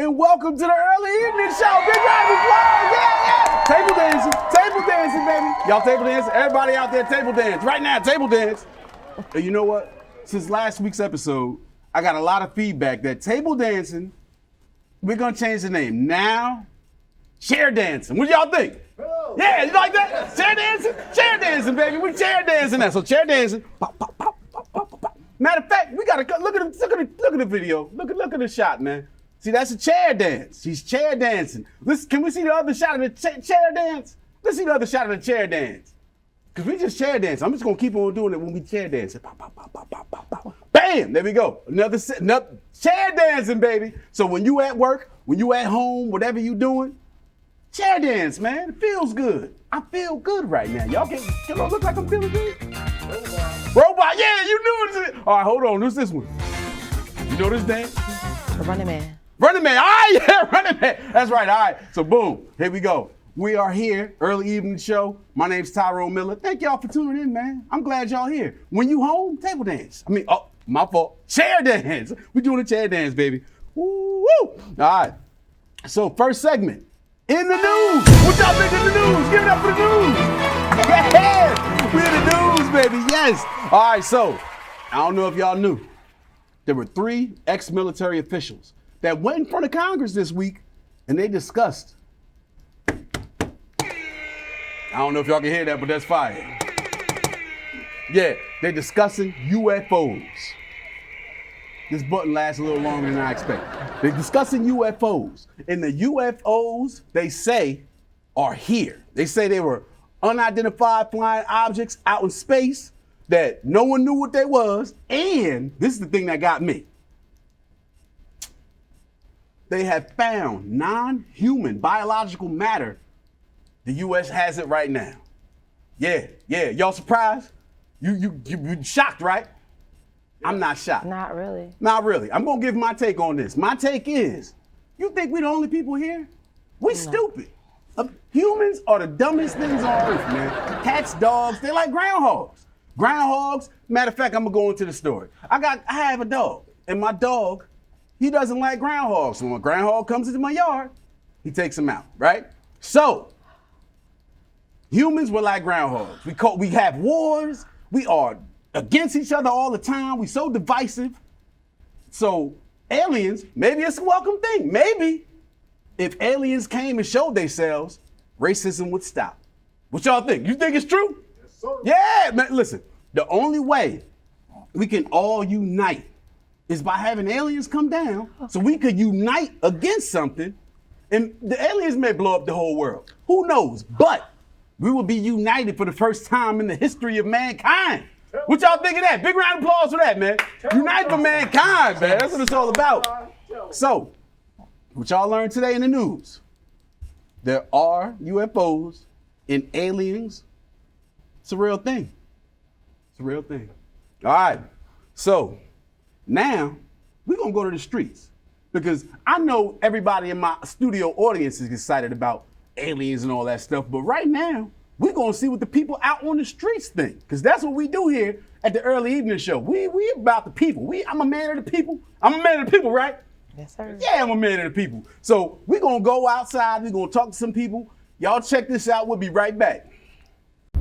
and welcome to the early evening show. Big round of applause. Yeah. Table dancing, baby. Y'all table dance? Everybody out there table dance. Right now, table dance. And you know what? Since last week's episode, I got a lot of feedback that table dancing, we're going to change the name. Now, chair dancing. What do y'all think? Yeah, you like that? Chair dancing? Chair dancing, baby. We chair dancing now. So chair dancing. Pop, pop, pop, pop, pop, pop. Matter of fact, we gotta look at the video. Look at the shot, man. See, that's a chair dance. She's chair dancing. Can we see the other shot of the chair dance? Let's see the other shot of the chair dance. Cause we just chair dance. I'm just gonna keep on doing it when we chair dance. Pop, pop, pop, pop, pop, pop, pop. Bam! There we go. Another chair dancing, baby. So when you at work, when you at home, whatever you doing, chair dance, man. It feels good. I feel good right now. Y'all can I look like I'm feeling good? Robot, yeah, you knew it. All right, hold on. Who's this one? You know this dance? The Running Man. Running Man. All right, yeah, Running Man. That's right. All right. So boom, here we go. We are here, early evening show. My name's Tyrone Miller. Thank y'all for tuning in, man. I'm glad y'all here. When you home, table dance. My fault. Chair dance. We doing a chair dance, baby. Woo! All right. So first segment. In the news. What y'all think in the news? Give it up for the news. Yeah, we in the news, baby. Yes. All right, so I don't know if y'all knew. There were 3 ex-military officials that went in front of Congress this week and they discussed. I don't know if y'all can hear that, but that's fire. Yeah, they're discussing UFOs. This button lasts a little longer than I expected. They're discussing UFOs. And the UFOs, they say, are here. They say they were unidentified flying objects out in space that no one knew what they was. And this is the thing that got me. They have found non-human biological matter. The U.S. has it right now. Yeah. Y'all surprised? You shocked, right? I'm not shocked. Not really. I'm gonna give my take on this. My take is, you think we the only people here? We stupid. Humans are the dumbest things on earth, man. Cats, dogs, they're like groundhogs. Groundhogs, matter of fact, I'm gonna go into the story. I have a dog, and my dog, he doesn't like groundhogs. So when a groundhog comes into my yard, he takes him out, right? So, humans were like groundhogs. We have wars, we are against each other all the time. We so divisive. So aliens, maybe it's a welcome thing. Maybe if aliens came and showed themselves, racism would stop. What y'all think? You think it's true? Yes, sir. Yeah, man, listen, the only way we can all unite is by having aliens come down so we could unite against something, and the aliens may blow up the whole world. Who knows? But we will be united for the first time in the history of mankind. What y'all think of that? Big round of applause for that, man. Unite for mankind, man. That's what it's all about. So, what y'all learned today in the news? There are UFOs and aliens. It's a real thing. It's a real thing. All right. So, now, we're going to go to the streets. Because I know everybody in my studio audience is excited about aliens and all that stuff. But right now, we're going to see what the people out on the streets think. Because that's what we do here at the early evening show. We about the people. I'm a man of the people. I'm a man of the people, right? Yes, sir. Yeah, I'm a man of the people. So we're going to go outside. We're going to talk to some people. Y'all check this out. We'll be right back.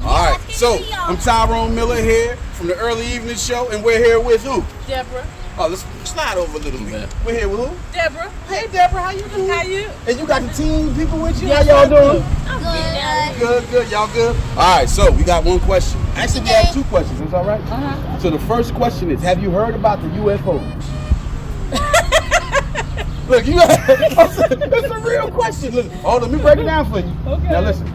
All right. So I'm Tyrone Miller here from the early evening show. And we're here with who? Deborah. Oh, let's slide over a little bit. We're here with who? Deborah. Hey, Deborah. How you doing? How you? And you got the team people with you? Yes, How y'all doing? Good. Good. Y'all good? All right, so we got one question. Actually, we have 2 questions. Is that right? Uh-huh. So the first question is, have you heard about the UFOs? Look, it's a real question. Listen, let me break it down for you. Okay. Now listen,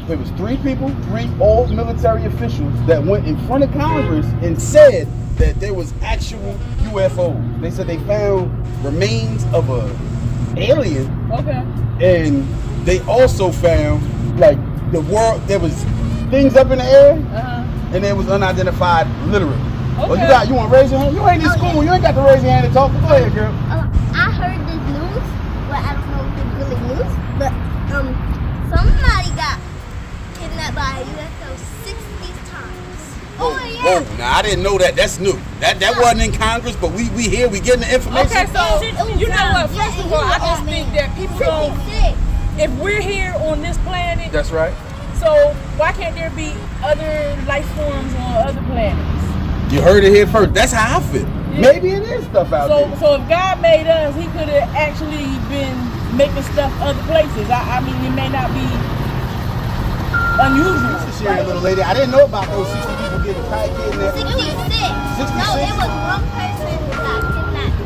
there was 3 people, 3 old military officials that went in front of Congress and said that there was actual UFOs. They said they found remains of a alien. Okay. And they also found, like, the world, there was things up in the air, and there was unidentified literally. Okay. Oh, you want to raise your hand? You ain't in school. You ain't got to raise your hand and talk. Go ahead, girl. I heard this news, but I don't know if it's really news. But somebody got kidnapped by a UFO 60 times. Oh Oh, now I didn't know that. That's new. That wasn't in Congress, but we here. We getting the information. Okay, so you know what? First of all, I just think that people don't. If we're here on this planet, That's right. so why can't there be other life forms on other planets? You heard it here first. That's how I feel. Yeah. Maybe it is stuff out there. So if God made us, He could have actually been making stuff other places. I mean, it may not be unusual. This is a little lady. I didn't know about those 60 people getting tied in there. 66. 66? No, it was one person who got kidnapped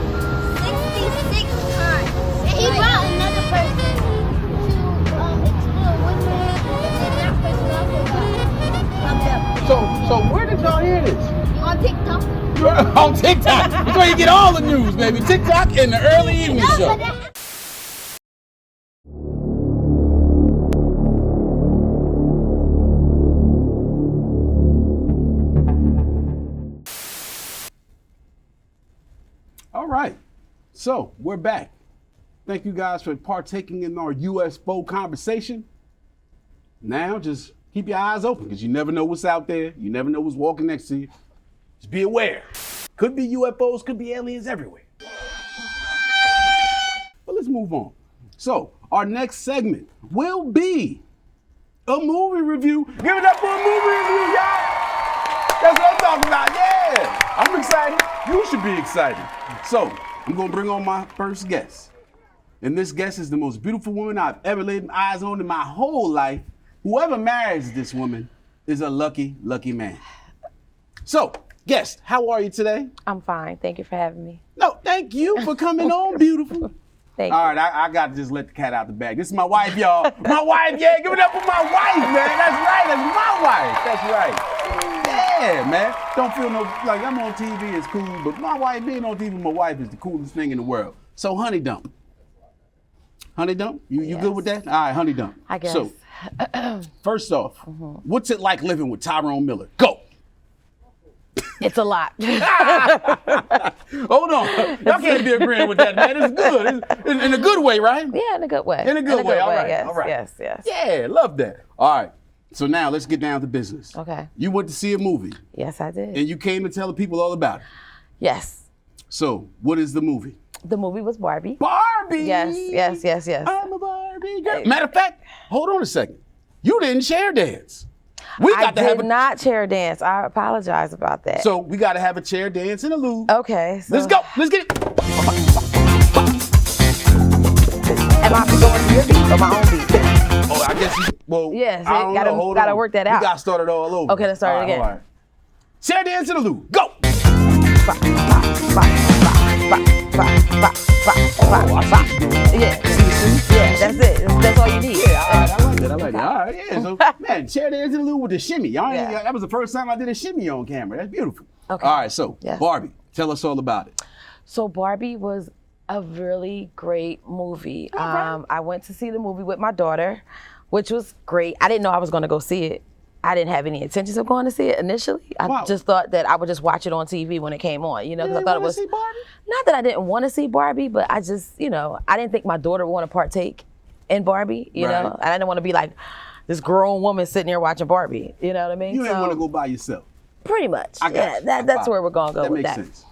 66 times. And he brought another person to explore with him. And then that person also got So where did y'all hear this? on TikTok. On TikTok. That's where you get all the news, baby. TikTok and the early evening No, show. but that All right. So we're back. Thank you guys for partaking in our UFO conversation. Now just keep your eyes open because you never know what's out there. You never know what's walking next to you. Just be aware. Could be UFOs, could be aliens everywhere. But let's move on. So our next segment will be a movie review. Give it up for a movie review, y'all. That's what I'm talking about. Yeah. I'm excited. You should be excited. So I'm gonna bring on my first guest. And this guest is the most beautiful woman I've ever laid eyes on in my whole life. Whoever marries this woman is a lucky, lucky man. So, guest, how are you today? I'm fine. Thank you for having me. No, thank you for coming on, beautiful. Thank All you. right, I got to just let the cat out the bag. This is my wife, y'all. My wife, yeah, give it up for my wife, man. That's right, that's my wife. That's right. Yeah, man. Don't feel no, like I'm on TV, it's cool, but my wife, being on TV with my wife is the coolest thing in the world. So, honey dump. Honey dump? You Yes. good with that? All right, honey dump. I guess. So, first off, what's it like living with Tyrone Miller? Go. It's a lot. Hold on. Y'all can't be agreeing with that, man. It's good. It's in a good way, right? Yeah, in a good way. In a good way. All right. Yes, All right. yes. Yeah, love that. All right. So now let's get down to business. Okay. You went to see a movie Yes, I did. and you came to tell the people all about it. Yes. So what is the movie? The movie was Barbie. Barbie. Yes. I'm a Barbie girl. Matter of fact, hold on a second. You didn't chair dance. We I got to have did not chair dance. I apologize about that. So we got to have a chair dance in a loo. Okay. So Let's go. Let's get it. Am I going to your beat or my own beat? Oh, I guess you, well, Yes, I don't gotta- know. Hold gotta on. work that We out. got to start it all over. Okay, let's start it All right, again. all right. Chair dance in the loo. Go. Yeah, that's it. That's all you need. Yeah, all right, I like that. I like that. All right, yeah. So, man, chair dance in the loo with the shimmy. Yeah. That was the first time I did a shimmy on camera. That's beautiful. Okay. All right, so Yes. Barbie, tell us all about it. So Barbie was a really great movie. right. I went to see the movie with my daughter, which was great. I didn't know I was going to go see it. I didn't have any intentions of going to see it initially. I Wow. just thought that I would just watch it on TV when it came on, you know, because I thought it was See Barbie? not that I didn't want to see Barbie, but I just, you know, I didn't think my daughter would want to partake in Barbie, you Right. know, and I didn't want to be like this grown woman sitting there watching Barbie, you know what I mean? You didn't want to go by yourself. Pretty much. I got Yeah, you. that's where we're going to go That with makes that. sense.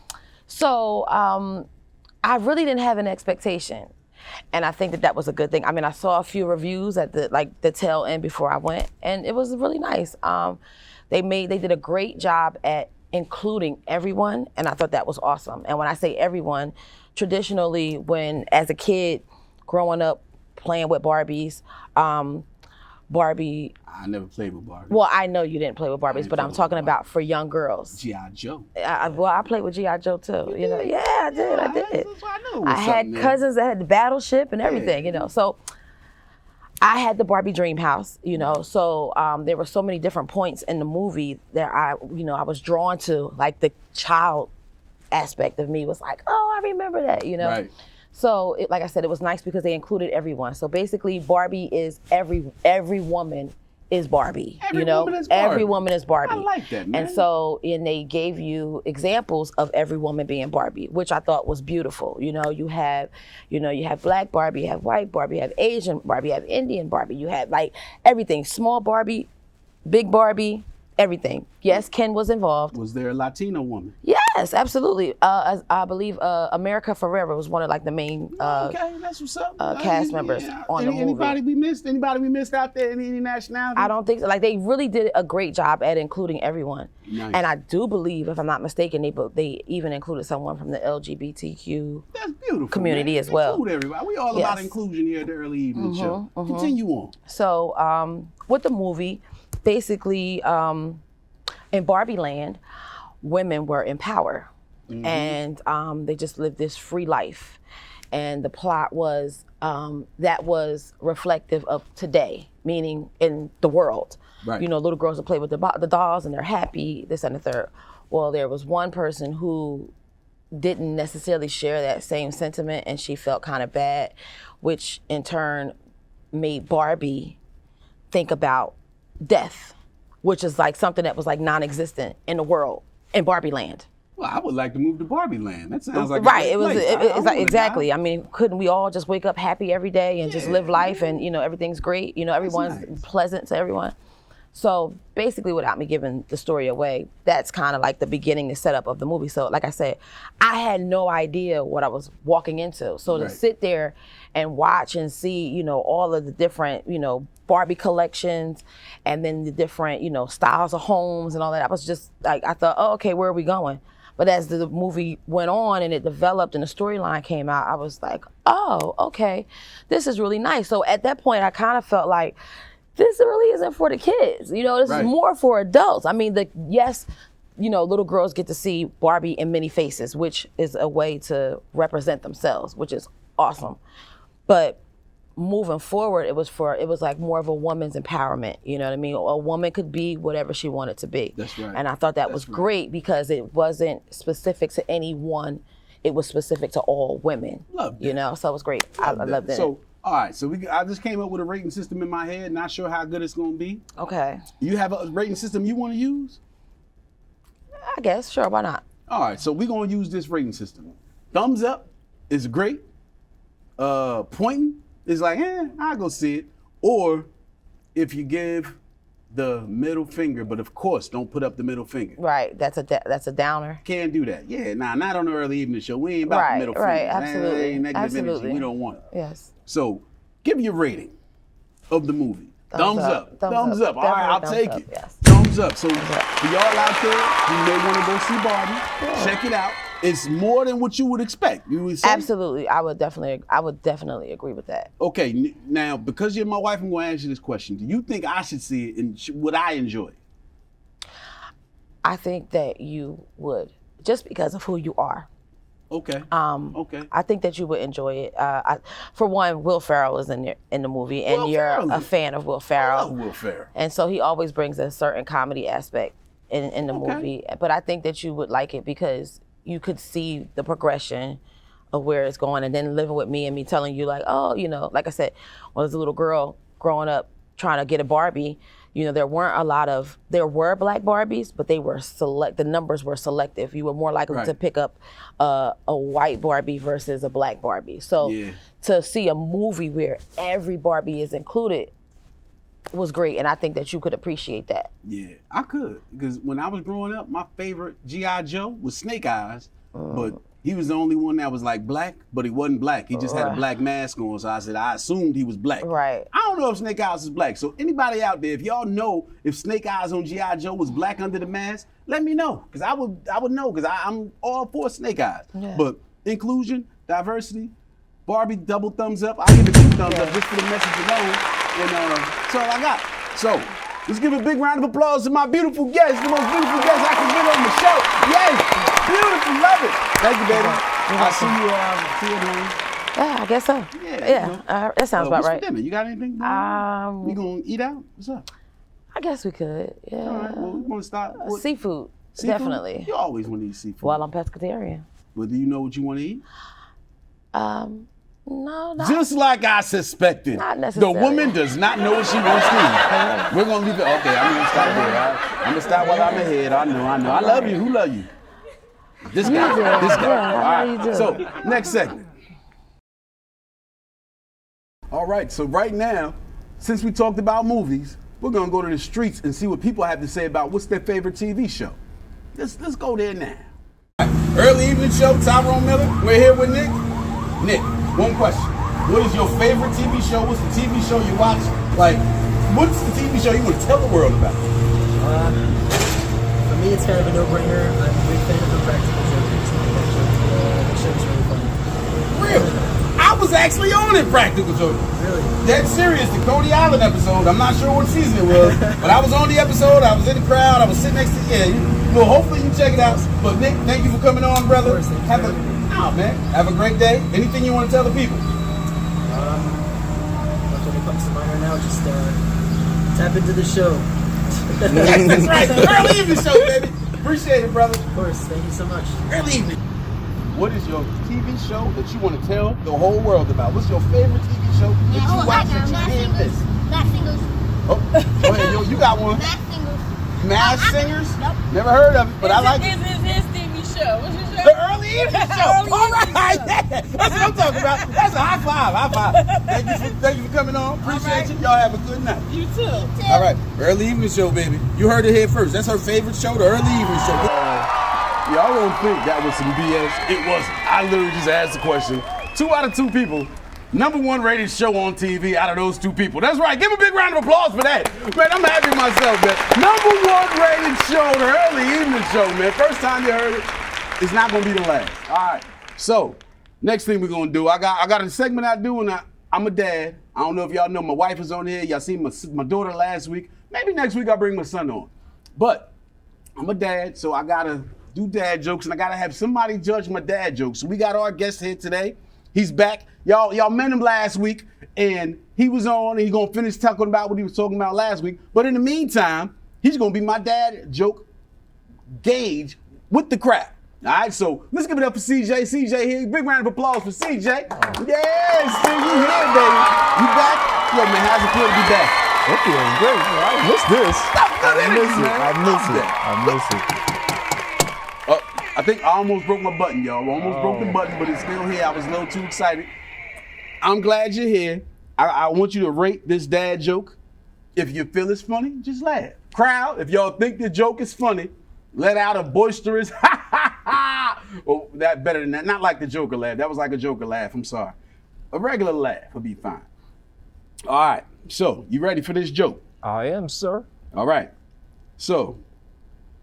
So I really didn't have an expectation, and I think that was a good thing. I mean, I saw a few reviews at the tail end before I went, and it was really nice. They did a great job at including everyone, and I thought that was awesome. And when I say everyone, traditionally, when as a kid growing up playing with Barbies, Barbie. I never played with Barbie. Well, I know you didn't play with Barbies, didn't but play I'm with talking Barbie. about for young girls. G.I. Joe. I played with G.I. Joe too. You know, yeah, I did. I did. That's what I knew. I had cousins that had the battleship and everything, you know. So I had the Barbie dream house, you know. So there were so many different points in the movie that I was drawn to. Like the child aspect of me was like, oh, I remember that, you know. Right. So like I said, it was nice because they included everyone. So basically, Barbie is every woman is Barbie. Every you know, woman is Barbie. every woman is Barbie. I like that, man. And so, and they gave you examples of every woman being Barbie, which I thought was beautiful. You know, you have Black Barbie, you have white Barbie, you have Asian Barbie, you have Indian Barbie, you have like everything, small Barbie, big Barbie, everything. Yes, Ken was involved. Was there a Latino woman? Yes, absolutely. I believe America Ferrera was one of like the main Okay, that's what's up. cast members on the movie. Anybody we missed? Anybody we missed out there? Any nationality? I don't think so. Like they really did a great job at including everyone. Nice. And I do believe, if I'm not mistaken, they even included someone from the LGBTQ That's beautiful, community man. as well. Include everybody. We all about inclusion here at the Early Evening Show. Continue on. So with the movie, basically in Barbie Land, women were in power. And they just lived this free life. And the plot was that was reflective of today, meaning in the world. Right. You know, little girls will play with the dolls and they're happy, this and the third. Well, there was one person who didn't necessarily share that same sentiment, and she felt kind of bad, which in turn made Barbie think about death, which is like something that was like non-existent in the world, in Barbie Land. Well, I would like to move to Barbie Land. That sounds like right. A It was. place. It's like exactly. I mean, couldn't we all just wake up happy every day and just live life and everything's great? Everyone's nice. pleasant to everyone. So basically, without me giving the story away, that's kind of like the beginning, the setup of the movie. So like I said, I had no idea what I was walking into. So to sit there and watch and see, all of the different, Barbie collections, and then the different, styles of homes and all that, I was just like, I thought, oh, okay, where are we going? But as the movie went on and it developed and the storyline came out, I was like, oh, okay, this is really nice. So at that point, I kind of felt like, this really isn't for the kids. This is more for adults. I mean, little girls get to see Barbie in many faces, which is a way to represent themselves, which is awesome. But moving forward, it was like more of a woman's empowerment. You know what I mean? A woman could be whatever she wanted to be. That's right. And I thought that was great because it wasn't specific to any one. It was specific to all women. Love that. So it was great. I loved it. So, all right, so I just came up with a rating system in my head, not sure how good it's gonna be. Okay. You have a rating system you wanna use? I guess, sure, why not? All right, so we're gonna use this rating system. Thumbs up is great. Pointing is like, I'll go see it. Or if you give the middle finger, but of course, don't put up the middle finger. Right, that's a downer. Can't do that. Yeah, not on the Early Evening Show. We ain't about the middle finger. Right, absolutely. That ain't negative Absolutely. energy. We don't want it. Yes. So, give your rating of the movie. Thumbs up. Thumbs up. All right, I'll Definitely take thumbs it. up, yes. Thumbs up. So, for y'all out there, you may want to go see Barbie. Check it out. It's more than what you would expect. You would say? Absolutely. I would definitely agree with that. Okay, now, because you're my wife, I'm going to ask you this question. Do you think I should see it, and would I enjoy it? I think that you would, just because of who you are. Okay. Okay. I think that you would enjoy it. For one, Will Ferrell is in the movie, and Will you're Ferrell. a fan of Will I Ferrell. love Will Ferrell. And so he always brings a certain comedy aspect in the movie. But I think that you would like it because you could see the progression of where it's going, and then living with me and me telling you like, oh, like I said, when I was a little girl growing up trying to get a Barbie, there were black Barbies, but they were the numbers were selective. You were more likely to pick up a white Barbie versus a black Barbie. So to see a movie where every Barbie is included was great, and I think that you could appreciate that. Yeah, I could, because when I was growing up, my favorite G.I. Joe was Snake Eyes, but he was the only one that was like black, but he wasn't black. He just had a black mask on, so I assumed he was black. Right. I don't know if Snake Eyes is black, so anybody out there, if y'all know if Snake Eyes on G.I. Joe was black under the mask, let me know, because I would know, because I'm all for Snake Eyes. Yeah. But inclusion, diversity, Barbie, double thumbs up. I'll give it 2 thumbs up just for the message alone. And that's all I got. So, let's give a big round of applause to my beautiful guest, the most beautiful guest I can get on the show. Yes, beautiful, love it. Thank you, baby. I'll see you at home. Yeah, I guess so. Yeah. That sounds about what's right. For dinner? You got anything? We gonna eat out? What's up? I guess we could. Yeah. All right. Well, we want to start with Seafood. seafood? Definitely. You always want to eat seafood. Well, I'm pescatarian. But do you know what you want to eat? No, not. Just like I suspected. Not The necessarily. woman does not know what she wants to eat. We're gonna leave it. Okay, I'm gonna stop there. I'm gonna stop while I'm ahead. I know. I love you. Who love you? This guy. You do. This guy. Yeah, I All know you right. do. So next segment. All right. So right now, since we talked about movies, we're gonna go to the streets and see what people have to say about what's their favorite TV show. Let's go there now. Early evening show, Tyrone Miller. We're here with Nick. Nick, one question. What is your favorite TV show? What's the TV show you watch? Like, what's the TV show you want to tell the world about? For me, it's kind of a no-brainer. I'm a big fan of the Practical Jokers. The show's really funny. Really? I was actually on it, Practical Jokers. Really? Dead serious, the Cody Island episode. I'm not sure what season it was, but I was on the episode. I was in the crowd. I was sitting next to you. Well, hopefully you check it out. But Nick, thank you for coming on, brother. Of course, Have a great day. Anything you want to tell the people? When it comes to mine right now, just tap into the show. Yes, that's right. Early evening show, baby. Appreciate it, brother. Of course, thank you so much. Early evening. What is your TV show that you want to tell the whole world about? What's your favorite TV show that you watch that you can't miss? Mass Singers. Oh, go ahead, you got one. Mass Singers. Mass Singers? Nope. Never heard of it, but I like it. It's his TV show. What's your show? The early evening show. Early All evening right, show. yeah. That's what I'm talking about. That's a high five. High five. Thank you for coming on. Appreciate you. Y'all have a good night. You too. All right, early evening show, baby. You heard it here first. That's her favorite show, the early evening show. Y'all don't think that was some BS. It wasn't. I literally just asked the question. 2 out of 2 people. #1 rated show on TV out of those 2 people. That's right. Give a big round of applause for that. Man, I'm happy with myself, man. #1 rated show, the early evening show, man. First time you heard it, it's not gonna be the last. All right. So, next thing we're gonna do, I got a segment I do, and I'm a dad. I don't know if y'all know my wife is on here. Y'all seen my daughter last week. Maybe next week I'll bring my son on. But I'm a dad, so I gotta do dad jokes, and I gotta have somebody judge my dad jokes. So we got our guest here today. He's back. Y'all met him last week, and he was on, and he's gonna finish talking about what he was talking about last week. But in the meantime, he's gonna be my dad joke gauge with the crowd. All right, so let's give it up for CJ. CJ here. Big round of applause for CJ. Yeah, see you here, baby. You back? Yo, man, how's it feel to be back? It feels great. I miss this. I miss it. I think I almost broke my button, y'all. I almost broke the button, but it's still here. I was a little too excited. I'm glad you're here. I want you to rate this dad joke. If you feel it's funny, just laugh. Crowd, if y'all think the joke is funny, let out a boisterous ha ha ha. Or that better than that. Not like the Joker laugh. That was like a Joker laugh. I'm sorry. A regular laugh will be fine. All right. So, you ready for this joke? I am, sir. All right. So,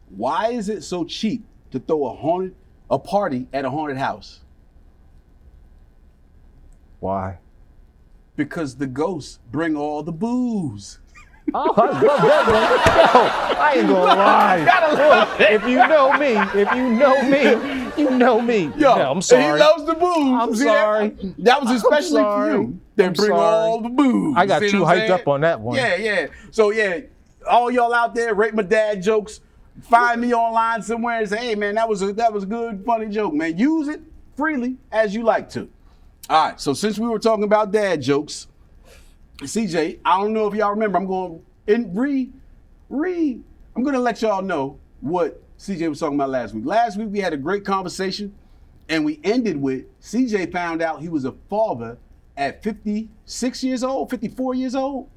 why is it so cheap to throw a party at a haunted house? Why? Because the ghosts bring all the booze. Oh, I love that one. Yo, I ain't gonna lie. If you know me. Yo, Yeah, I'm sorry. And he loves the booze. I'm See sorry. That was especially for sorry. you. They I'm bring sorry. all the booze. I got See too what I'm hyped saying? up on that one. Yeah. So yeah, all y'all out there, rate my dad jokes. Find me online somewhere and say, hey man, that was a good, funny joke, man. Use it freely as you like to. All right, so since we were talking about dad jokes, CJ, I don't know if y'all remember, I'm going to let y'all know what CJ was talking about last week. Last week we had a great conversation, and we ended with CJ found out he was a father at 56 years old, 54 years old?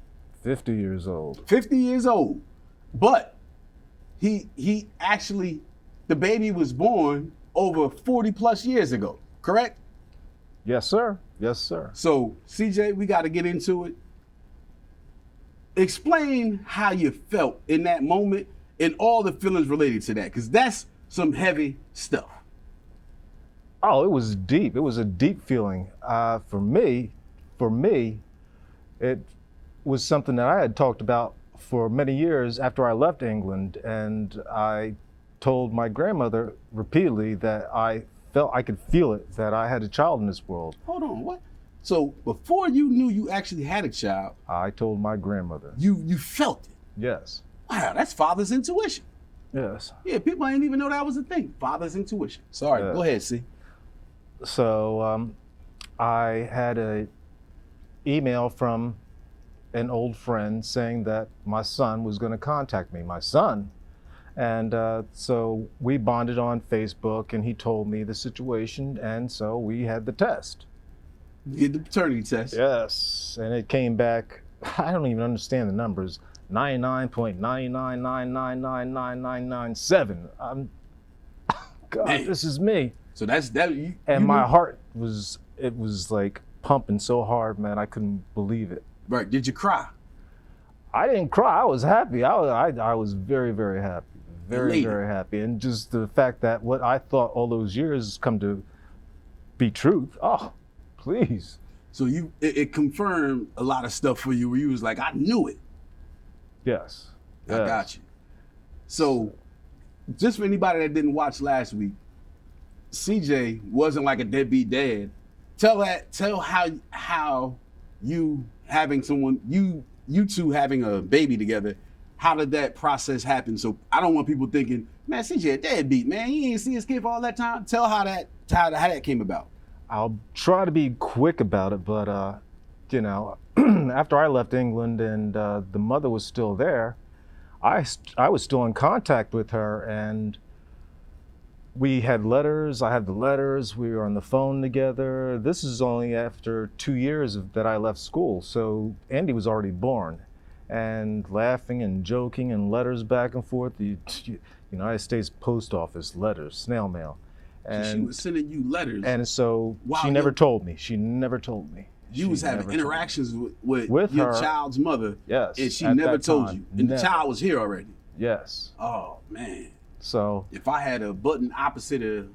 50 years old. 50 years old. But he actually, the baby was born over 40 plus years ago, correct? Yes, sir. Yes, sir. So, CJ, we got to get into it. Explain how you felt in that moment and all the feelings related to that, because that's some heavy stuff. Oh, it was deep. It was a deep feeling. For me, it was something that I had talked about for many years after I left England, and I told my grandmother repeatedly that I felt I could feel it, that I had a child in this world. Hold on, what? So before you knew you actually had a child, I told my grandmother. you felt it. Yes. Wow, that's father's intuition. Yes. Yeah, people didn't even know that was a thing. Father's intuition. Sorry, Yeah. Go ahead, C. So I had an email from an old friend saying that my son was going to contact me. My son. And so we bonded on Facebook, and he told me the situation, and so we had the test. You did the paternity test. Yes, and it came back, I don't even understand the numbers, 99.999999997. God, Man. this is me. So that's that. And my heart was like pumping so hard, man. I couldn't believe it. Right? Did you cry? I didn't cry. I was happy. I was very, very happy. Very, Elated. very happy. And just the fact that what I thought all those years come to be truth. Oh, please. So it confirmed a lot of stuff for you where you was like, I knew it. Yes. I got you. So just for anybody that didn't watch last week, CJ wasn't like a deadbeat dad. Tell how you having someone, you two having a baby together, how did that process happen? So I don't want people thinking, man, CJ a deadbeat, man. He ain't see his kid for all that time. Tell how that came about. I'll try to be quick about it, but after I left England and the mother was still there, I was still in contact with her, and we had letters. I had the letters. We were on the phone together. This is only after 2 years that I left school, so Andy was already born, and laughing and joking and letters back and forth. The United States Post Office letters, snail mail. And she was sending you letters. And so Wow, she never told me. She never told me. You was having interactions with your her, child's mother. Yes. And she at never that told time. you. And Never. the child was here already. Yes. Oh, man. So If I had a button opposite of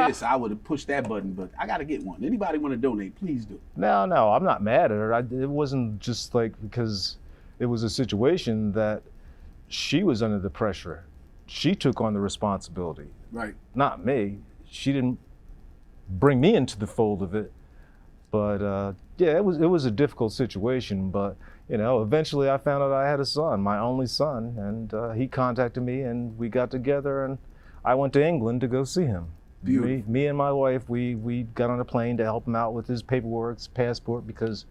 this, I would have pushed that button, but I got to get one. Anybody want to donate, please do. no, I'm not mad at her. It wasn't just like because it was a situation that she was under the pressure. She took on the responsibility, Right. not me. She didn't bring me into the fold of it. But it was a difficult situation. But eventually I found out I had a son, my only son, and he contacted me, and we got together, and I went to England to go see him. Beautiful. Me and my wife, we got on a plane to help him out with his paperwork, his passport, because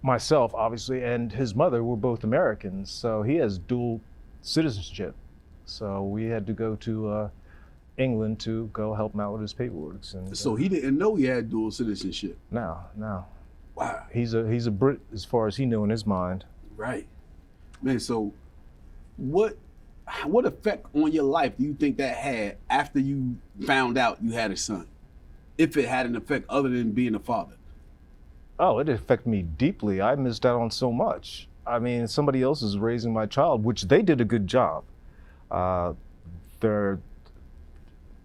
myself, obviously, and his mother were both Americans, so he has dual citizenship. So we had to go to England to go help him out with his paperwork. And So he didn't know he had dual citizenship. no. Wow. He's a Brit as far as he knew in his mind. Right. Man, so what effect on your life do you think that had after you found out you had a son? If it had an effect other than being a father? Oh, it affected me deeply. I missed out on so much. I mean, somebody else is raising my child, which they did a good job. They're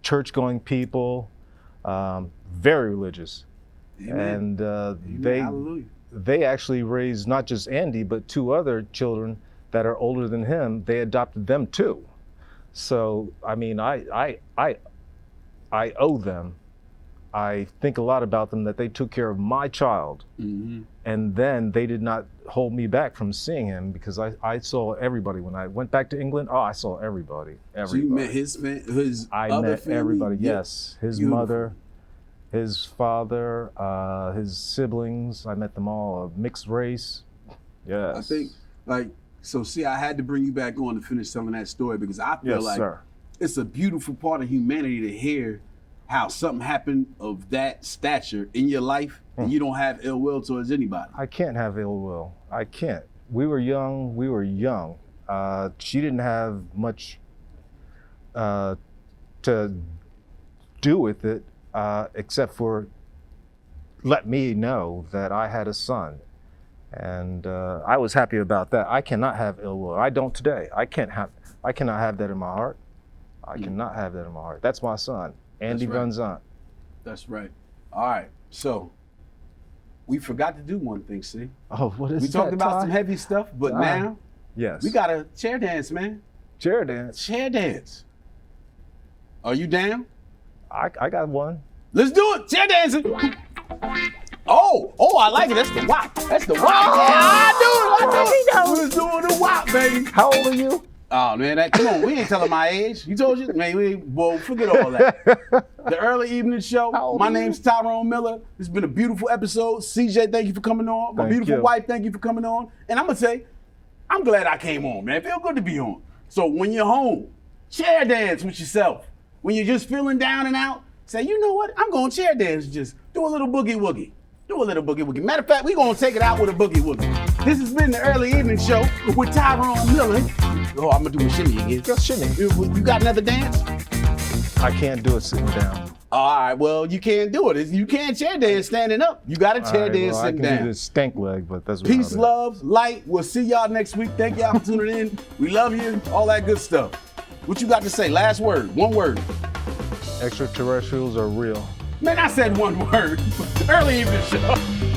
church-going people, very religious. Amen. And Hallelujah. they actually raised not just Andy, but 2 other children that are older than him. They adopted them too. So, I mean, I owe them. I think a lot about them, that they took care of my child. Mm-hmm. And then they did not hold me back from seeing him, because I saw everybody. When I went back to England, I saw everybody. So you met his I other met family? everybody, Yeah. yes. His Beautiful. mother, his father, his siblings. I met them all, a mixed race. Yes. I think, see, I had to bring you back on to finish telling that story, because I feel Yes, like sir. it's a beautiful part of humanity to hear how something happened of that stature in your life, and you don't have ill will towards anybody. I can't have ill will. I can't. We were young. She didn't have much to do with it, except for let me know that I had a son. And I was happy about that. I cannot have ill will. I don't today. I cannot have that in my heart. I cannot have that in my heart. That's my son, Andy right. Van Zant. That's right. All right. So we forgot to do one thing, see? Oh, what is We that? talked about Ty? some heavy stuff, but Ty. now Yes. we got a chair dance, man. chair dance. Chair dance. Are you down? I got one. Let's do it. Chair dancing. Oh, I like it. That's the WAP. That's the WAP. I do it. We was doing the WAP, baby. How old are you? Oh, man, come on. We ain't telling my age. You told you? Man, well, forget all that. The early evening show. old My are you? name's Tyrone Miller. It's been a beautiful episode. CJ, thank you for coming on. My Thank beautiful you. wife, thank you for coming on. And I'm going to say, I'm glad I came on, man. It feel good to be on. So when you're home, chair dance with yourself. When you're just feeling down and out, say, you know what? I'm going to chair dance. Just do a little boogie woogie. Do a little boogie woogie. Matter of fact, we're going to take it out with a boogie woogie. This has been the Early Evening Show with Tyrone Miller. Oh, I'm gonna do a shimmy again. Just shimmy. You got another dance? I can't do it sitting down. All right, well, you can't do it. You can't chair dance standing up. You got to chair dance I sitting can do down. this stank leg, but that's what Peace, I'll do. love, light. We'll see y'all next week. Thank y'all for tuning in. We love you. All that good stuff. What you got to say? Last word. One word. Extraterrestrials are real. Man, I said one word. Early Evening Show.